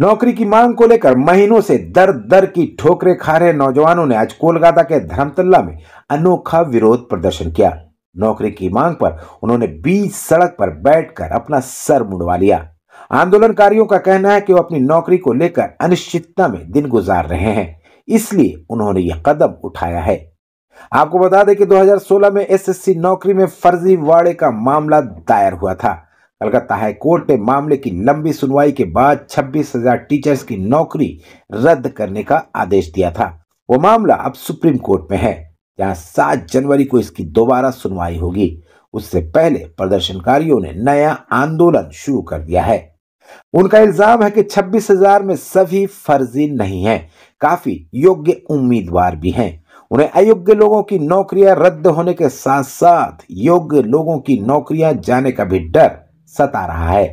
नौकरी की मांग को लेकर महीनों से दर दर की ठोकरें खा रहे नौजवानों ने आज कोलकाता के धर्मतल्ला में अनोखा विरोध प्रदर्शन किया। नौकरी की मांग पर उन्होंने बीच सड़क पर बैठकर अपना सर मुंडवा लिया। आंदोलनकारियों का कहना है कि वो अपनी नौकरी को लेकर अनिश्चितता में दिन गुजार रहे हैं, इसलिए उन्होंने यह कदम उठाया है। आपको बता दें कि 2016 में एसएससी नौकरी में फर्जीवाड़े का मामला दायर हुआ था। कलकत्ता हाई कोर्ट ने मामले की लंबी सुनवाई के बाद 26,000 टीचर्स की नौकरी रद्द करने का आदेश दिया था। वो मामला अब सुप्रीम कोर्ट में है, जहां 7 जनवरी को इसकी दोबारा सुनवाई होगी। उससे पहले प्रदर्शनकारियों ने नया आंदोलन शुरू कर दिया है। उनका इल्जाम है कि 26,000 में सभी फर्जी नहीं हैं, काफी योग्य उम्मीदवार भी हैं। उन्हें अयोग्य लोगों की नौकरियां रद्द होने के साथ साथ योग्य लोगों की नौकरियां जाने का भी डर सता रहा है।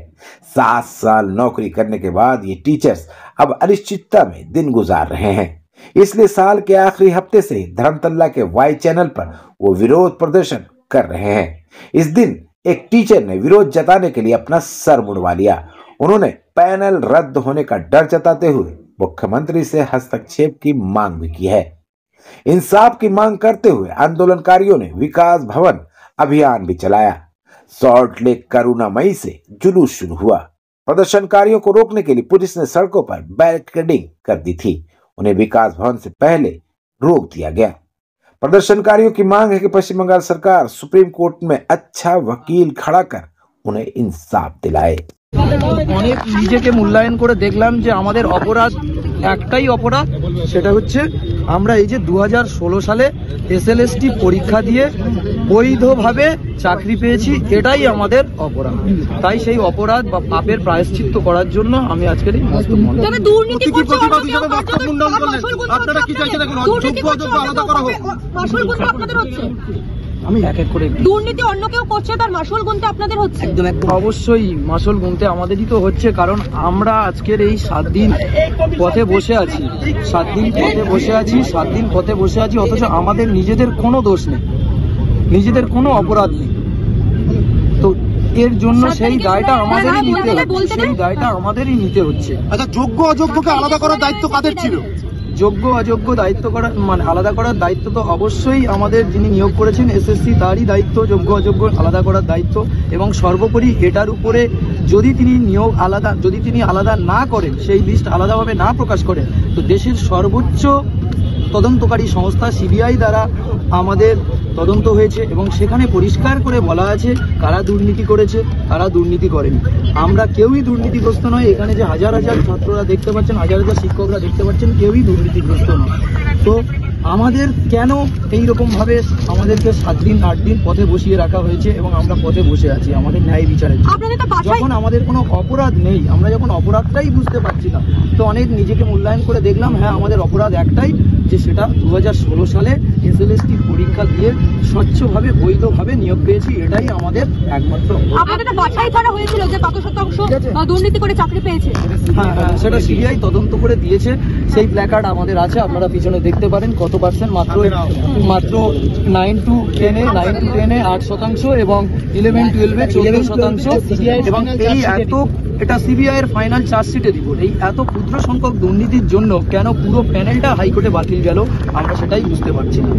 7 साल नौकरी करने के बाद ये टीचर्स अब अनिश्चितता में दिन गुजार रहे हैं। इसलिए साल के आखिरी हफ्ते से धर्मतल्ला के वाई चैनल पर वो विरोध प्रदर्शन कर रहे हैं। इस दिन एक टीचर ने विरोध जताने के लिए अपना सर मुंडवा लिया। उन्होंने पैनल रद्द होने का डर जताते हुए मुख्यमंत्री से हस्तक्षेप की मांग भी की है। इंसाफ की मांग करते हुए आंदोलनकारियों ने विकास भवन अभियान भी चलाया। सॉल्ट लेक करुणामयी से जुलूस शुरू हुआ। प्रदर्शनकारियों को रोकने के लिए पुलिस ने सड़कों पर बैरिकेडिंग कर दी थी। उन्हें विकास भवन से पहले रोक दिया गया। प्रदर्शनकारियों की मांग है कि पश्चिम बंगाल सरकार सुप्रीम कोर्ट में अच्छा वकील खड़ा कर उन्हें इंसाफ दिलाए। অনেক নিজেকে মূল্যায়ন করে দেখলাম যে আমাদের অপরাধ একটাই অপরাধ, সেটা হচ্ছে আমরা এই যে 2016 সালে এসএলএসটি পরীক্ষা দিয়ে বৈধভাবে চাকরি পেয়েছি, এটাই আমাদের অপরাধ। তাই সেই অপরাধ বা পাপের প্রায়শ্চিত্ত করার জন্য আমি আজকের এই মস্তক মনে আমি এক এক করে দুর্নীতি অন্য কেউ করছে, তার মাসুল গুনতে আপনাদের হচ্ছে। একদম অবশ্যই মাসুল গুনতে আমাদেরই তো হচ্ছে, কারণ আমরা আজকের এই 7 দিন পথে বসে আছি, 7 দিন পথে বসে আছি, 7 দিন পথে বসে আছি, অথচ আমাদের নিজেদের কোনো দোষ নেই, নিজেদের কোনো অপরাধ নেই। তো এর জন্য সেই দায়টা আমাদেরই নিতে হচ্ছে, সেই দায়টা আমাদেরই নিতে হচ্ছে। আচ্ছা, যোগ্য অযোগ্যকে আলাদা করার দায়িত্ব কাদের ছিল? যোগ্য অযোগ্য দায়িত্ব করার মানে আলাদা করার দায়িত্ব তো অবশ্যই আমাদের যিনি নিয়োগ করেছেন এসএসসি, তারই দায়িত্ব যোগ্য অযোগ্য আলাদা করার দায়িত্ব। এবং সর্বোপরি এটার উপরে যদি তিনি আলাদা না করেন, সেই লিস্ট আলাদাভাবে না প্রকাশ করেন, তো দেশের সর্বোচ্চ তদন্তকারী সংস্থা সিবিআই দ্বারা আমাদের তদন্ত হয়েছে এবং সেখানে পরিষ্কার করে বলা আছে কারা দুর্নীতি করেছে, কারা দুর্নীতি করেনি। আমরা কেউই দুর্নীতিগ্রস্ত নয়। এখানে যে হাজার হাজার ছাত্ররা দেখতে পাচ্ছেন, হাজার হাজার শিক্ষকরা দেখতে পাচ্ছেন, কেউই দুর্নীতিগ্রস্ত নয়। তো আমাদের কেন এইরকম ভাবে আমাদেরকে 7 দিন 8 দিন পথে বসিয়ে রাখা হয়েছে এবং আমরা পথে বসে আছি আমাদের ন্যায় বিচারের জন্য? যখন আমাদের কোনো অপরাধ নেই, আমরা যখন অপরাধটাই বুঝতে পারছি না, তো অনেক নিজেকে মূল্যায়ন করে দেখলাম, হ্যাঁ আমাদের অপরাধ একটাই, যে সেটা 2016 সালে এসএলএসটি পরীক্ষা দিয়ে স্বচ্ছভাবে বৈধভাবে নিয়োগ পেয়েছি, এটাই আমাদের একমাত্র। আপনাদের বাছাই করা হয়েছিল যে কত শতাংশ দুর্নীতি করে চাকরি পেয়েছে? হ্যাঁ, সেটা সিবিআই তদন্ত করে দিয়েছে, সেই প্ল্যাকার্ড আমাদের আছে, আপনারা পিছনে দেখতে পারেন কত পার্সেন্ট, মাত্র 9 to 10-এ 8% এবং 11-12-এ 14%। এবং এই এটা সিবিআই এর ফাইনাল চার্জশিটে রিপোর্ট। এই এত ক্ষুদ্র সংখ্যক দুর্নীতির জন্য কেন পুরো প্যানেলটা হাইকোর্টে বাতিল গেল, আমরা সেটাই বুঝতে পারছি না।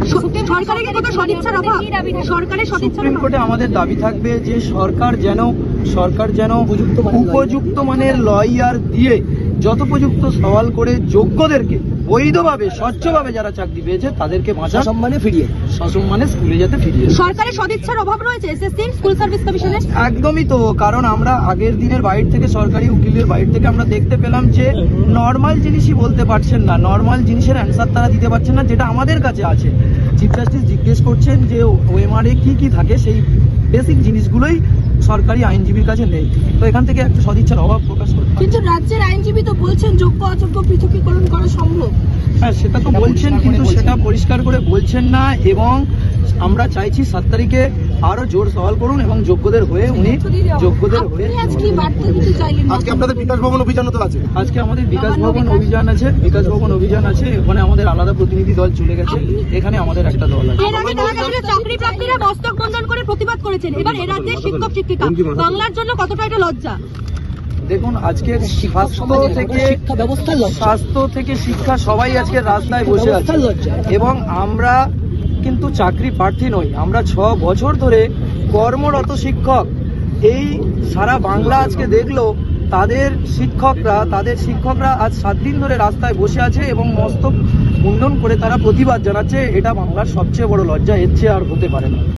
সুপ্রিম কোর্টে আমাদের দাবি থাকবে যে সরকার যেন উপযুক্ত মানের লয়ার দিয়ে যথোপযুক্ত সওয়াল করে যোগ্যদেরকে বৈধভাবে স্বচ্ছভাবে যারা চাকরি পেয়েছে তাদেরকে সসম্মানে স্কুলে যেতে ফিরিয়ে। সরকারের সদিচ্ছার অভাব রয়েছে এসএসসি স্কুল সার্ভিস কমিশনে। একদমই তো, কারণ আমরা আগের দিনের বাইরে থেকে, সরকারি উকিলের বাইরে থেকে আমরা দেখতে পেলাম যে নর্মাল জিনিসই বলতে পারছেন না, নর্মাল জিনিসের অ্যান্সার তারা দিতে পারছেন না, যেটা আমাদের কাছে আছে। চিফ জাস্টিস জিজ্ঞেস করছেন যে ওএমআরএ কি থাকে, সেই বেসিক জিনিসগুলোই সরকারি আইনজীবীর কাছে নেই। তো এখান থেকে একটা সদিচ্ছার অভাব প্রকাশ করে। কিন্তু রাজ্যের আইনজীবী তো বলছেন যোগ্য অযোগ্য পৃথকীকরণ করা সম্ভব। হ্যাঁ, সেটা তো বলছেন, কিন্তু সেটা পরিষ্কার করে বলছেন না। এবং আমরা চাইছি 7 তারিখে আরো জোর সওয়াল করুন এবং যোগ্যদের হয়ে আজকে আপনাদের বিকাশ ভবন অভিযান তো আছে। আজকে আমাদের বিকাশ ভবন অভিযান আছে। এখানে আমাদের আলাদা প্রতিনিধি দল চলে গেছে, এখানে আমাদের একটা দল আছে। চাকরি প্রার্থীরা মস্তক বন্ধন করে প্রতিবাদ করেছেন, এবার এ রাজ্যের শিক্ষক শিক্ষিকা, বাংলার জন্য কতটা এটা লজ্জা? দেখুন, আজকে স্বাস্থ্য থেকে শিক্ষা সবাই আজকে রাস্তায় বসে আছে এবং আমরা কিন্তু চাকরি প্রার্থী নই, আমরা 6 বছর ধরে কর্মরত শিক্ষক। এই সারা বাংলা আজকে দেখলো তাদের শিক্ষকরা আজ 7 দিন ধরে রাস্তায় বসে আছে এবং মস্তক মুন্ডন করে তারা প্রতিবাদ জানাচ্ছে। এটা বাংলার সবচেয়ে বড় লজ্জা, এর চেয়ে আর হতে পারে না।